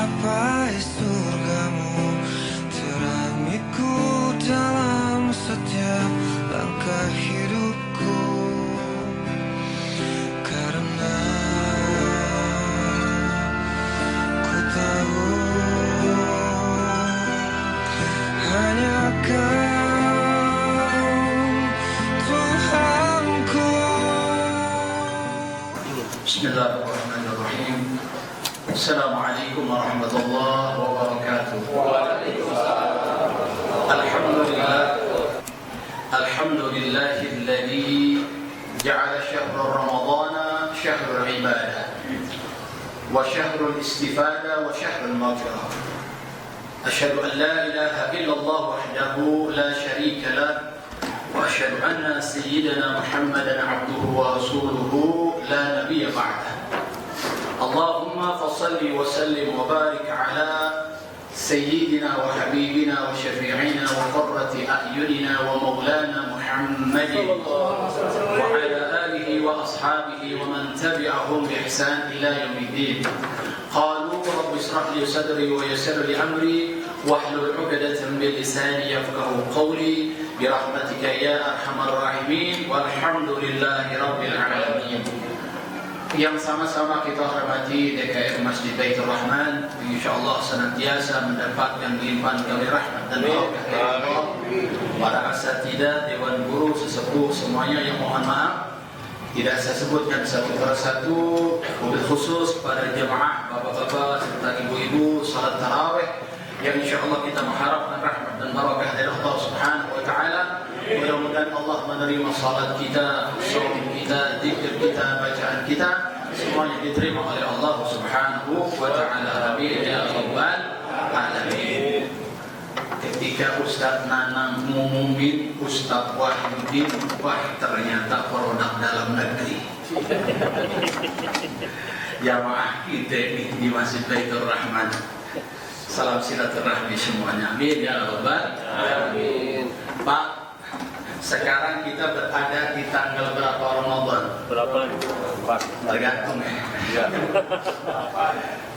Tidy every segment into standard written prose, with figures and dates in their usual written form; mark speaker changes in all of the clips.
Speaker 1: mencapai surgamu, terangiku dalam setiap langkah hidupku. Karena ku tahu hanya Kau Tuhanku.
Speaker 2: Bismillahirrahmanirrahim. Assalamualaikum warahmatullahi wabarakatuh. Alhamdulillahilladzi ja'ala syahra ramadhana syahrul ibadah wa syahrul istifada wa syahrul maghfirah. Asyhadu an la ilaha illallah wahdahu la syarika lah wa asyhadu anna sayyidana Muhammadan abduhu wa rasuluhu la nabiyya ba'dah. Allahumma fassalli wa sallim wa barik ala sayyidina wa habibina wa syafi'ina wa qurrati a'yunina wa maulana Muhammadin wa ala alihi wa ashabihi wa man tabi'ahum bi ihsan ila yaumiddin. Qalu rabbi ishrah li sadri wa yassir li amri wahlul 'uqdatam min lisani yafqahu qawli bi rahmatika ya arhamar rahimin walhamdulillahi rabbil alamin. Yang sama-sama kita hormati DKM Masjid Baitur Rahman, insyaallah senantiasa mendapatkan limpahan kasih rahmat dan berkah. Para asatidzah, dewan guru, sesepuh semuanya yang mohon maaf tidak saya sebutkan satu persatu, mobil khusus pada jemaah bapak-bapak serta ibu-ibu salat tarawih yang insyaallah kita mengharapkan rahmat dan barakah dari Allah Subhanahu wa taala. Mudah-mudahan Allah menerima salat kita, saum kita, zikir kita, bacaan kita, semuanya diterima oleh Allah Subhanahu wa taala. Amin ya rabbal alamin. Ketika Ustaz Nanang ngumumin Ustaz Wahyudin, wah ternyata produk dalam negeri. Jamaah kita ini di Masjid Baitur Rahman. Salam silaturahmi semuanya. Amin ya rabbal alamin. Pak, sekarang kita berada di tanggal berapa Ramadan? Berapa? Tergantung ya.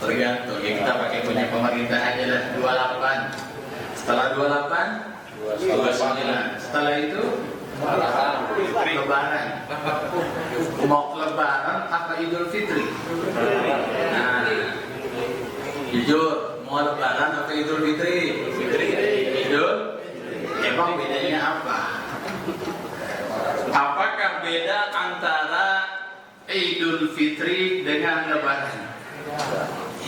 Speaker 2: Tergantung. Ya kita pakai punya pemerintah aja lah. 28. Setelah 28, 29. Setelah itu Lebaran. Mau Lebaran apa Idul Fitri? Nah, jujur, mau Lebaran apa Idul Fitri? Idul. Emang bedanya apa? Apakah beda antara Idul Fitri dengan Lebaran?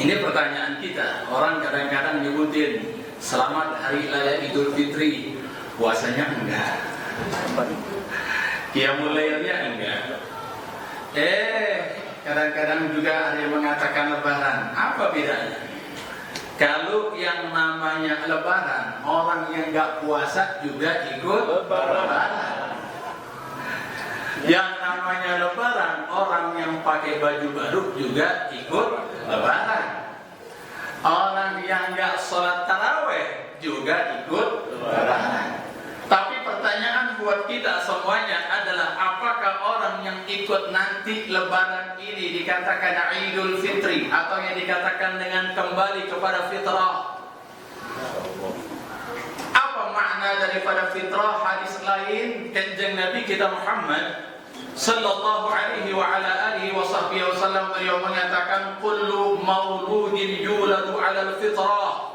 Speaker 2: Ini pertanyaan kita. Orang kadang-kadang nyebutin selamat hari raya Idul Fitri, puasanya enggak, qiyamul lailnya enggak. Kadang-kadang juga ada yang mengatakan Lebaran. Apa bedanya? Kalau yang namanya Lebaran, orang yang enggak puasa juga ikut Lebaran. Yang namanya Lebaran, orang yang pakai baju baru juga ikut Lebaran. Orang yang enggak sholat taraweh juga ikut Lebaran. Tapi pertanyaan buat kita semuanya adalah, apakah orang yang ikut nanti Lebaran ini dikatakan Idul Fitri atau yang dikatakan dengan kembali kepada fitrah? Apa makna daripada fitrah? Hadis lain kanjeng Nabi kita Muhammad sallallahu alaihi wa ala alihi wa sahbihi wasallam, beliau mengatakan kullu mauludin yuladu ala al-fitrah.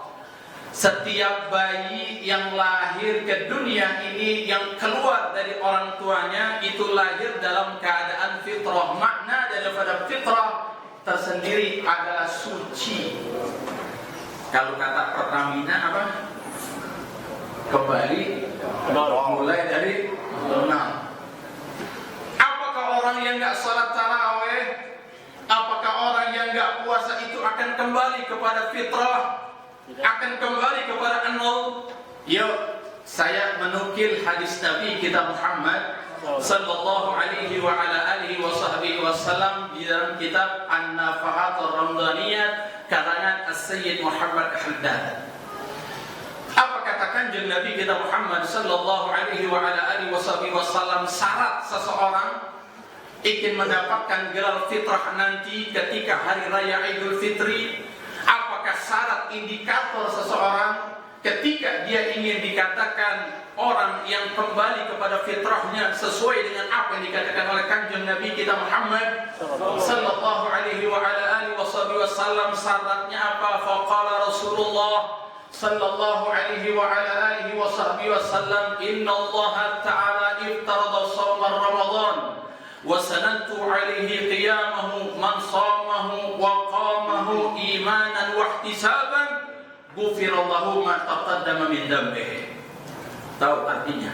Speaker 2: Setiap bayi yang lahir ke dunia ini, yang keluar dari orang tuanya, itu lahir dalam keadaan fitrah. Makna daripada fitrah tersendiri adalah suci. Kalau kata Pertamina apa? Kembali mulai dari nol. Orang yang enggak salat tarawih, apakah orang yang enggak puasa itu akan kembali kepada fitrah, akan kembali kepada nol? Yuk, saya menukil hadis Nabi kita Muhammad sallallahu alaihi wa ala alihi wa sahbihi wasallam di dalam kitab An-Nafahatur Ramdaniyah karangan As-Sayyid Muhammad Haddad. Apa kata kanjeng Nabi kita Muhammad sallallahu alaihi wa ala alihi wasallam, syarat seseorang ingin mendapatkan gelar fitrah nanti ketika hari raya Idul Fitri, apakah syarat indikator seseorang ketika dia ingin dikatakan orang yang kembali kepada fitrahnya sesuai dengan apa yang dikatakan oleh kanjeng Nabi kita Muhammad sallallahu alaihi wa ala alihi wasallam. Syaratnya apa? Faqala Rasulullah sallallahu alaihi wa ala alihi wasallam, inna Allah ta'ala iftarada shaum Ramadan wa sanantu alaihi qiyamahu man shamahu wa qamahu imanan wa ihtisaban ghufirallahu ma taqaddama min dhanbihi. Tahu artinya?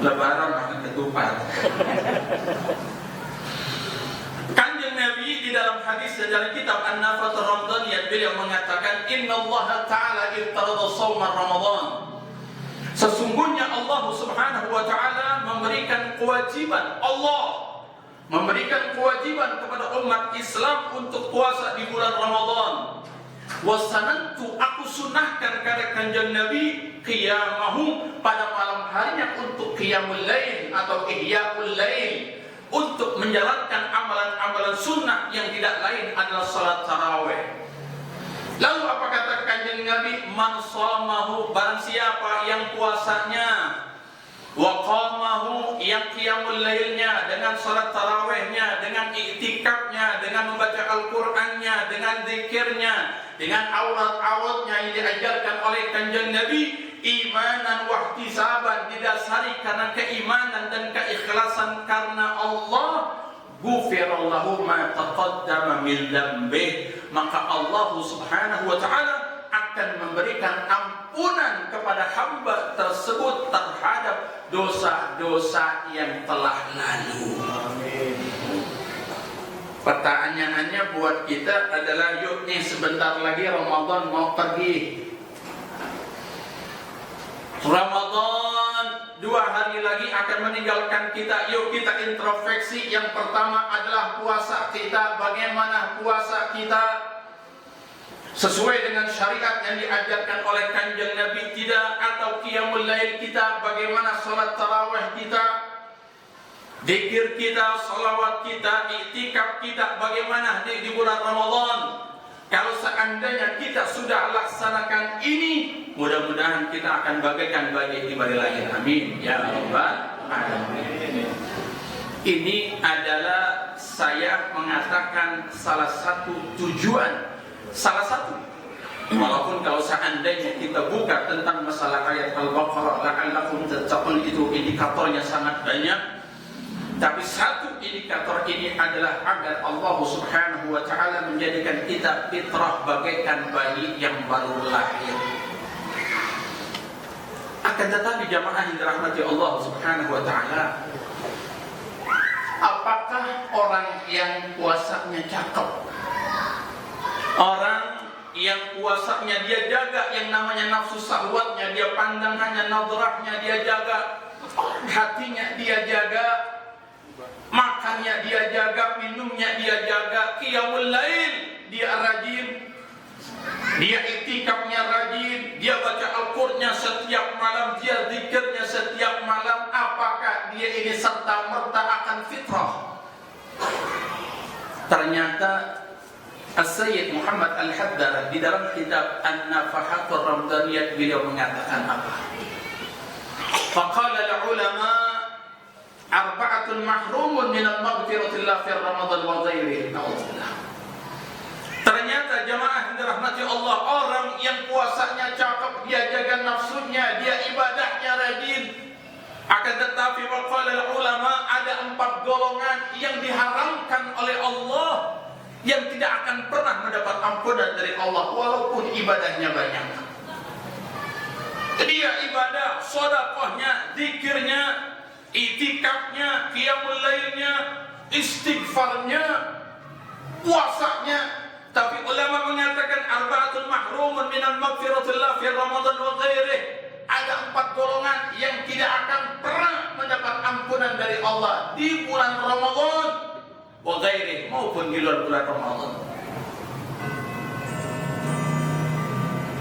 Speaker 2: Lebaran makan ketupat. Kanjeng Nabi di dalam hadis dari kitab An-Nafathur Ramadaniyah beliau mengatakan inna Allah ta'ala iftarada shaum Ramadan. Sesungguhnya Allah Subhanahu wa taala memberikan kewajiban kepada umat Islam untuk puasa di bulan Ramadan. Wasanantu, aku sunahkan kepada kanjeng Nabi qiyamahu pada malam harinya untuk qiyamul lail atau ihya'ul lail, untuk menjalankan amalan-amalan sunnah yang tidak lain adalah salat tarawih. Lalu apa kata kanjeng Nabi? Man shamahu, barang siapa yang puasanya, wa qamahu, yang qiyamul lailnya dengan salat tarawihnya, dengan iktikafnya, dengan membaca Al-Qur'annya, dengan zikirnya, dengan aurat-auratnya yang diajarkan oleh kanjeng Nabi, imanan wa ihtisaban, didasari karena keimanan dan keikhlasan karena Allah, ghufirallahu ma taqaddama min dzambih, maka Allah Subhanahu wa taala akan memberikan ampunan kepada hamba tersebut terhadap dosa-dosa yang telah lalu. Amin. Pertanyaannya buat kita adalah, yuk nih sebentar lagi Ramadan mau pergi. Ramadan 2 hari lagi akan meninggalkan kita. Yuk kita introspeksi. Yang pertama adalah puasa kita. Bagaimana puasa kita? Sesuai dengan syariat yang diajarkan oleh kanjeng Nabi tidak? Atau qiyamul lail kita? Bagaimana salat tarawih kita? Zikir kita, salawat kita, iktikaf kita bagaimana di bulan Ramadan? Kalau seandainya kita sudah laksanakan ini, mudah-mudahan kita akan bagaikan badai di hari lahir. Amin ya rabbal alamin. Ini adalah saya mengatakan salah satu tujuan, walaupun kalau seandainya kita buka tentang masalah ayat Al-Baqarah la'allakum tattaqun, itu indikatornya sangat banyak. Tapi satu indikator ini adalah agar Allah Subhanahu wa taala menjadikan kita fitrah bagaikan bayi yang baru lahir. Akan tetapi jamaah yang dirahmati Allah Subhanahu wa taala, apakah orang yang puasanya cakep, orang yang puasanya dia jaga yang namanya nafsu syahwatnya, dia pandangannya, nadrahnya dia jaga, hatinya dia jaga, makannya dia jaga, minumnya dia jaga, qiyamul lail dia rajin, dia iktikafnya rajin, dia baca Al-Qur'annya setiap malam, dia zikirnya setiap malam, apakah dia ini serta merta akan fitrah? Ternyata As-Sayyid Muhammad Al-Haddad di dalam kitab An-Nafahathur Ramadaniyah beliau mengatakan apa? Faqala al-ulama arba'atun mahrumun minal maghfiratillah fi Ramadan wa ghairihi. Ternyata jamaah yang dirahmati Allah, orang yang puasanya cakep, dia jaga nafsunya, dia ibadahnya rajin. Akan tetapi waqala ulama, ada 4 golongan yang diharamkan oleh Allah, yang tidak akan pernah mendapat ampunan dari Allah walaupun ibadahnya banyak. Dia ibadah, sedekahnya, zikirnya, itikafnya, qiyamul lailnya, istighfarnya, puasanya, tapi ulama mengatakan arba'atun mahrumun minal maghfiratillah fi Ramadan wa ghairihi. Ada 4 golongan yang tidak akan pernah mendapat ampunan dari Allah di bulan Ramadan wa ghairihi maupun di luar bulan Ramadan.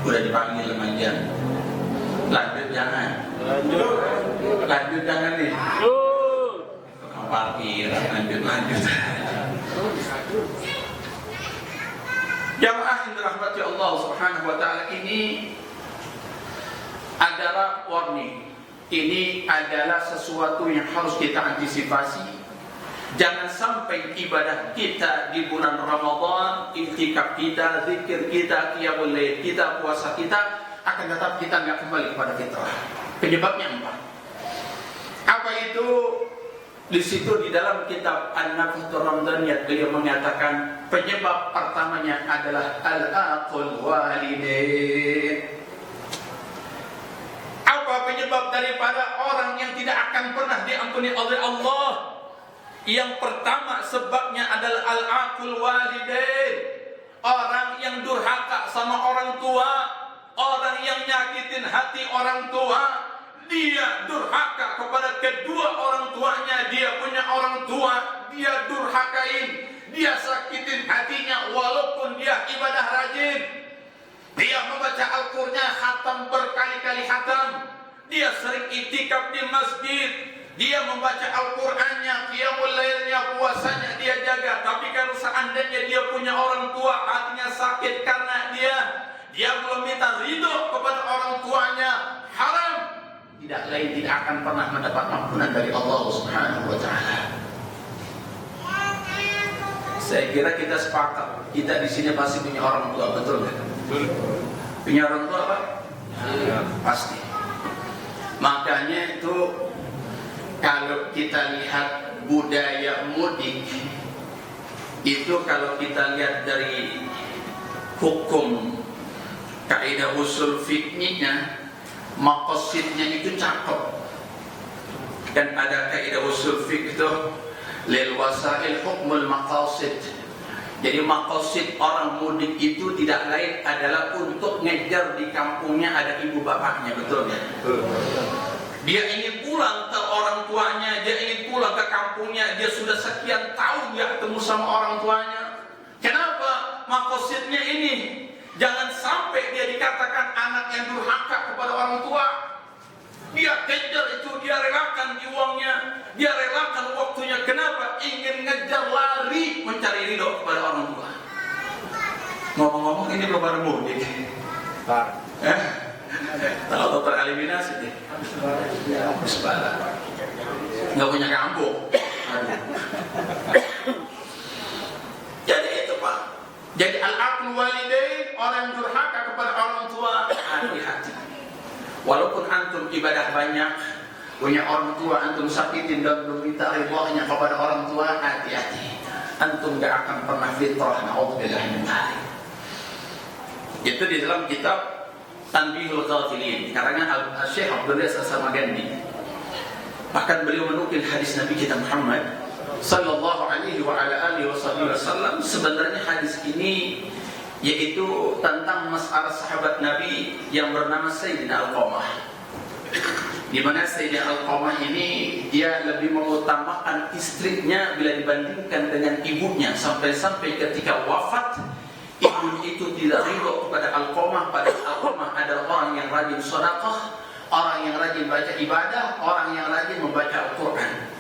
Speaker 2: Udah dipanggil manjan. Lanjut jangan. Lanjut jangan nih. Parkir, lanjut. Jamaah yang dirahmati Allah Subhanahu wa taala, ini adalah warning. Ini adalah sesuatu yang harus kita antisipasi. Jangan sampai ibadah kita di bulan Ramadan, iktikaf kita, zikir kita, qiyamul lail kita, puasa kita, akan tetap kita nggak kembali kepada fitrah. Penyebabnya apa itu? Di situ di dalam kitab An-Nafhatul Ramdaniyah beliau mengatakan penyebab pertamanya adalah al-aqul walidain. Apa penyebab daripada orang yang tidak akan pernah diampuni oleh Allah? Yang pertama sebabnya adalah al-aqul walidain. Orang yang durhaka sama orang tua, orang yang nyakitin hati orang tua. Dia durhaka kepada kedua orang tuanya. Dia punya orang tua, dia durhakain, dia sakitin hatinya walaupun dia ibadah rajin. Dia membaca Al-Qur'annya khatam berkali-kali khatam. Dia sering iktikaf di masjid. Dia membaca Al-Qur'annya, qiyamul lailnya, puasanya dia jaga. Tapi kalau seandainya dia punya orang tua, hatinya sakit karena dia belum minta ridho kepada orang tuanya, haram. Tidak lain tidak akan pernah mendapat ampunan dari Allah Subhanahu wa taala. Saya kira kita sepakat, kita di sini pasti punya orang tua, betul enggak? Betul. Punya orang tua apa? Ya. Pasti. Makanya itu kalau kita lihat budaya mudik itu, kalau kita lihat dari hukum kaidah usul fikihnya, maqasidnya itu cakep. Dan ada kaidah usul fiqh itu lil wasail hukmul maqasid. Jadi maqasid orang mudik itu tidak lain adalah untuk ngejar di kampungnya ada ibu bapaknya, betul ya? Dia ingin pulang ke orang tuanya, dia ingin pulang ke kampungnya, dia sudah sekian tahun dia ketemu sama orang tuanya. Kenapa? Maqasidnya ini jangan sampai dia dikatakan anak yang durhaka kepada orang tua. Dia kejar itu, dia relakan uangnya, dia relakan waktunya. Kenapa? Ingin ngejar lari mencari ridho kepada orang tua. Ngomong-ngomong ini belum ada mudik. Tahu dokter eliminasi deh. Habis bala. Nggak punya kampung. Jadi itu Pak. Jadi al-aql walidain, orang durhaka kepada orang tua, hati-hati. Walaupun antum ibadah banyak, punya orang tua antum sakitin dan meminta ridhonya kepada orang tua, hati-hati. Antum gak akan pernah fitrah, na'udzubillah min dzalik. Itu di dalam kitab Tanbihul Ghafilin karangan Syekh Abdul Razak As-Samagandi. Bahkan beliau menukil hadis Nabi kita Muhammad sallallahu alaihi wa ala alihi wasallam. Sebenarnya hadis ini yaitu tentang masalah sahabat Nabi yang bernama Sayyidina Al-Qamah. Di mana Sayyidina Al-Qamah ini dia lebih mengutamakan istrinya bila dibandingkan dengan ibunya, sampai-sampai ketika wafat ibunya itu tidak ridho kepada Al-Qamah. Padahal Al-Qamah adalah orang yang rajin sedekah, orang yang rajin baca ibadah, orang yang rajin membaca Al-Quran.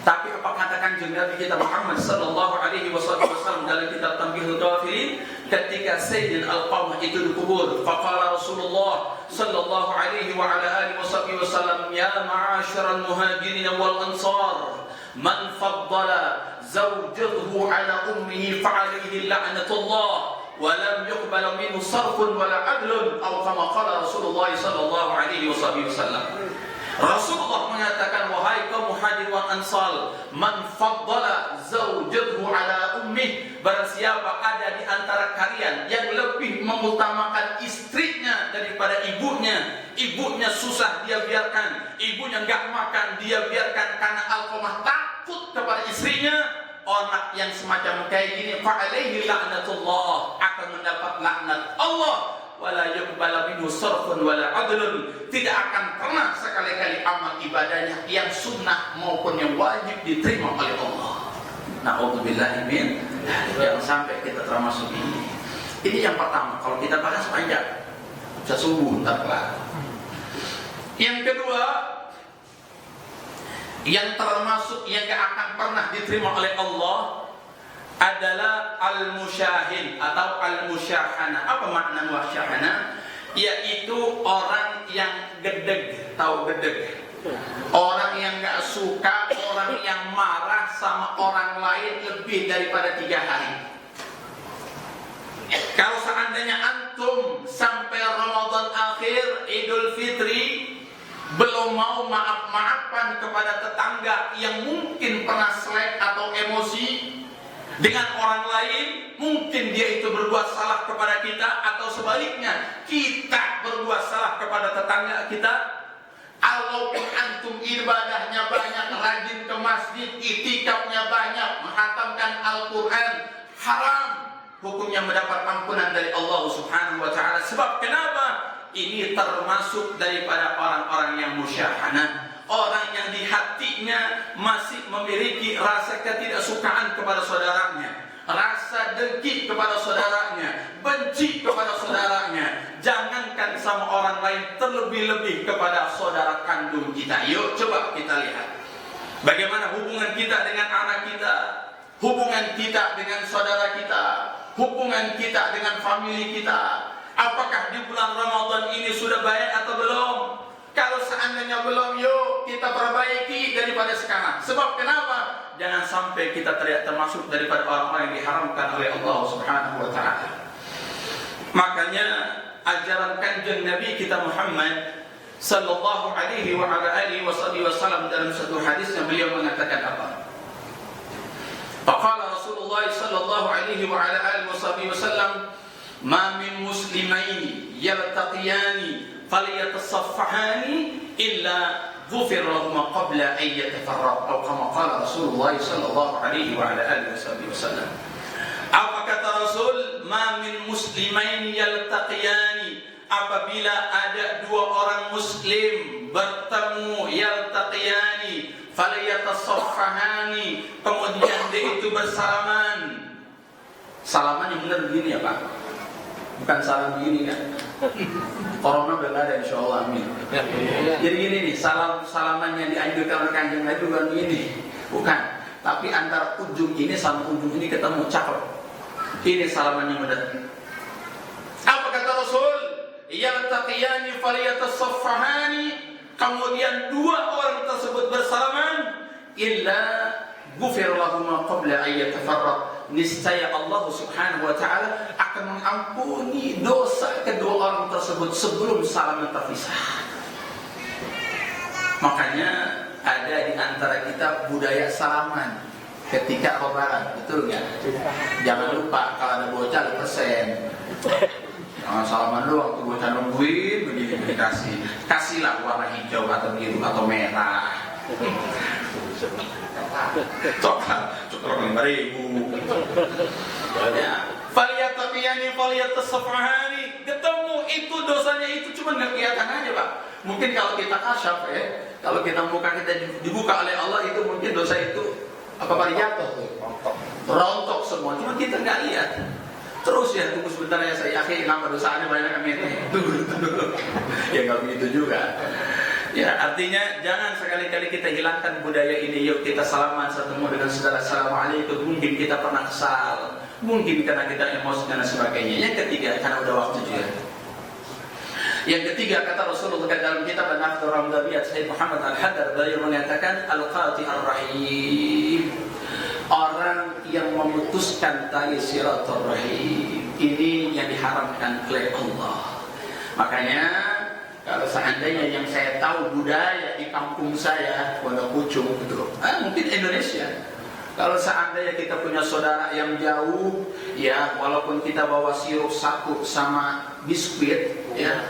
Speaker 2: Tapi apa kata Kanjeng Nabi kita Muhammad sallallahu alaihi wasallam dalam kitab Tanbihul Ghafilin ketika Sayyidina Al-Qamah itu dikubur, faqala Rasulullah sallallahu alaihi wa ala alihi wasallam, ya ma'asyiral muhajirin wal ansar, man faddala zawjatahu ala ummihi fa alaihi la'natullah wa lam yuqbal minhu sarfun wala adlun, atau kama qala Rasulullah sallallahu alaihi wasallam. Rasulullah mengatakan, wahai kaum muhajirin wal ansar, man faddala zawjatahu ala ummih, barang siapa ada di antara kalian yang lebih mengutamakan istrinya daripada ibunya. Ibunya susah dia biarkan, ibunya enggak makan dia biarkan karena Al-Qamah takut kepada istrinya. Orang yang semacam kayak gini fa alaihi la'natullah, akan mendapat laknat Allah. Wala yuqbal minhu sarfun wala adlun, tidak akan pernah sekali-kali amal ibadahnya yang sunnah maupun yang wajib diterima oleh Allah. Na'udzubillahi min dzalik. Jangan sampai kita termasuk ini. Ini yang pertama, kalau kita bahas panjang bisa subuh entar kelar. Yang kedua, yang termasuk yang gak akan pernah diterima oleh Allah
Speaker 3: adalah al-musyahin atau al-musyahana. Apa makna musyahana? Yaitu orang yang gedeg, tahu gedeg? Orang yang gak suka, orang yang marah sama orang lain lebih daripada 3 hari. Kalau seandainya antum sampai Ramadan akhir, Idul Fitri, belum mau maaf-maafan kepada tetangga yang mungkin pernah selek atau emosi dengan orang lain, mungkin dia itu berbuat salah kepada kita, atau sebaliknya kita berbuat salah kepada tetangga kita. Walaupun antum ibadahnya banyak, rajin ke masjid, itikafnya banyak, menghatamkan Al-Quran, haram hukumnya mendapat ampunan dari Allah Subhanahu wa Ta'ala. Sebab kenapa? Ini termasuk daripada orang-orang yang musyahana, orang yang di hatinya masih memiliki rasa ketidaksukaan kepada saudaranya, rasa dengki kepada saudaranya, benci kepada saudaranya. Jangankan sama orang lain, terlebih-lebih kepada saudara kandung kita. Yuk coba kita lihat bagaimana hubungan kita dengan anak kita, hubungan kita dengan saudara kita, hubungan kita dengan famili kita. Apakah di bulan Ramadan ini sudah baik atau belum? Kalau seandainya belum, yuk kita perbaiki daripada sekarang. Sebab kenapa? Jangan sampai kita termasuk daripada orang-orang yang diharamkan oleh Allah Subhanahu wa Ta'ala. Makanya ajaran kanjeng Nabi kita Muhammad sallallahu alaihi wa ala alihi wasallam dalam satu hadis yang beliau mengatakan apa? Faqala Rasulullah sallallahu alaihi wa ala alihi wasallam, "Ma min muslimaini yaltaqiyani falyatasafahani illa ghufira lahuma qabla an yatafarraq." Atau kama qala Rasulullah sallallahu alaihi wa ala alihi wasallam. Apa kata Rasul? Ma min muslimaini yaltaqiyani, apabila ada 2 orang muslim bertemu, yaltaqiyani falyatasafahani, kemudian dia itu bersalaman. Salaman yang benar begini ya Pak, bukan salam begini kan? Corona udah gak ada insyaallah, amin. Jadi gini nih, salaman yang dianjurkan oleh kanjeng Nabi bukan begini, bukan. Tapi antara ujung ini sama ujung ini ketemu, cakep. Ini salaman yang benar. Apa kata Rasul? Yaltaqiyani falyatasafahani, kemudian 2 orang tersebut bersalaman, illa ghufira lahum qabla an yatafarraq, niscaya Allah Subhanahu wa Ta'ala akan mengampuni dosa kedua orang tersebut sebelum salam terpisah. Makanya ada di antara kita budaya salaman ketika lebaran, betul nggak? Jangan lupa kalau ada bocah lu pesen, jangan salaman doang, tuh bocah nungguin begini, kasihlah warna hijau atau biru atau merah. Coklat 5.000. Ya, falyattaqiyani falyatasafahani, ketemu itu dosanya itu cuma nggak kelihatan aja Pak. Mungkin kalau kita kasyaf kalau kita muka kita dibuka oleh Allah, itu mungkin dosa itu apa jatuh tuh, rontok semua, cuma kita nggak lihat. Terus ya tunggu sebentar ya saya akhir, nama dosanya banyak kami tunggu. Ya nggak begitu juga. Ya, artinya jangan sekali-kali kita hilangkan budaya ini. Yuk kita salaman ketemu dengan saudara, assalamualaikum. Mungkin kita pernah kesal, mungkin karena kita emosi dan sebagainya. Yang ketiga, karena udah waktu juga. Yang ketiga, kata Rasulullah dalam kitab An-Nafdhur Ramdhabiyat Sayyid Muhammad Al-Hadar, beliau mengatakan Al-Qati Ar-Rahim, orang yang memutuskan tali silaturahim. Ini yang diharamkan oleh Allah. Makanya kalau seandainya yang saya tahu budaya di kampung saya, Pondok Pucung gitu, mungkin Indonesia. Kalau seandainya kita punya saudara yang jauh, ya walaupun kita bawa sirup saku sama biskuit, ya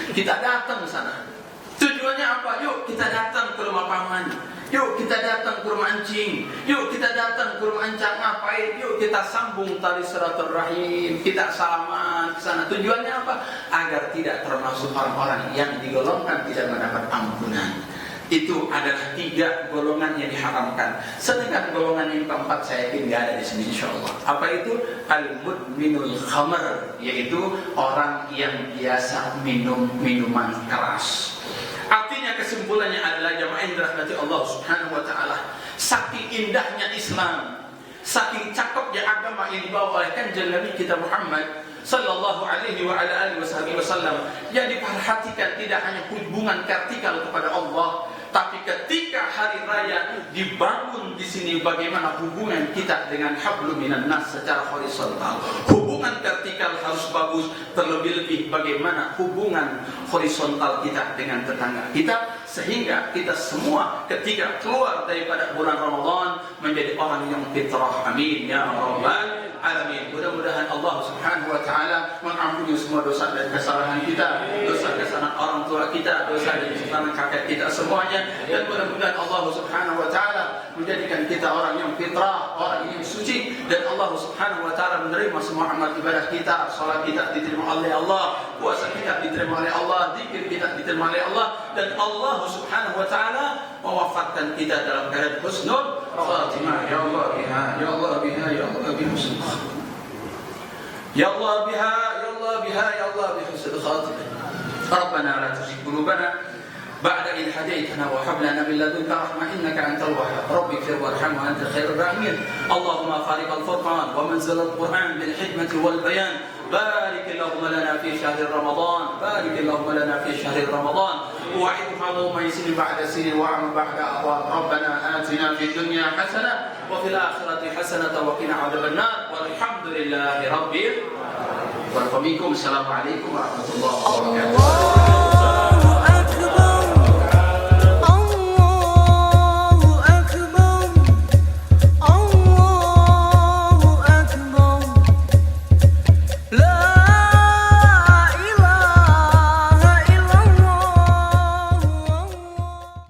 Speaker 3: kita datang ke sana. Tujuannya apa? Yuk kita datang ke rumah paman, yuk kita datang ke rumah encing, yuk kita datang ke rumah encang, ngapain? Yuk kita sambung tali silaturahim, kita salaman ke sana. Tujuannya apa? Agar tidak termasuk orang-orang yang digolongkan tidak mendapat ampunan. Itu adalah 3 golongan yang diharamkan. Sedangkan golongan yang keempat saya yakin nggak ada di sini insyaallah. Apa itu? Al-mudminul khamr, yaitu orang yang biasa minum minuman keras. Artinya kesimpulannya adalah jamaah yang dirahmati Allah Subhanahu wa Ta'ala, saking indahnya Islam, saking cakepnya agama yang dibawa oleh kanjeng Nabi kita Muhammad sallallahu alaihi wa ala alihi wasallam, yang diperhatikan tidak hanya hubungan vertikal kepada Allah, tapi ketika hari raya dibangun di sini bagaimana hubungan kita dengan hablum minan nas secara horizontal. Hubungan vertikal harus bagus, terlebih-lebih bagaimana hubungan horizontal kita dengan tetangga kita, sehingga kita semua ketika keluar daripada bulan Ramadan menjadi orang yang fitrah. Amin ya rabbal alamin. Mudah-mudahan Allah Subhanahu wa taala mengampuni semua dosa dan kesalahan kita, dosa kesalahan orang tua kita, dosa dan kesalahan kakek kita semuanya, dan mudah-mudahan Allah Subhanahu wa taala menjadikan kita orang yang fitrah, orang yang suci, dan Allah Subhanahu wa taala menerima semua amal ibadah kita, salat kita diterima oleh Allah, puasa kita diterima oleh Allah, zikir kita diterima oleh Allah, dan Allah Subhanahu wa taala mewafatkan kita dalam keadaan husnul khatimah. Ya Allah biha, ya Allah biha, ya Allah biha husnul khatimah. Ya Allah biha, ya Allah biha, ya Allah biha husnul khatimah. Rabbana la tuzigh qulubana ba'da idh hadaytana wa hab lana min ladunka rahmah innaka antal wahhab. Rabbi ighfir warham wa anta khairur rahimin. Allahumma khaliqal furqan wa manzilal Qur'an bil hikmati wal bayan. بارك اللهم لنا في شهر رمضان، بارك اللهم لنا في شهر رمضان، وعدها اللهم سنين بعد سنين وعام بعد أعوام. ربنا آتنا في الدنيا حسنة وفي الآخرة حسنة وقنا عذاب النار، والحمد لله رب العالمين. السلام عليكم ورحمة الله وبركاته.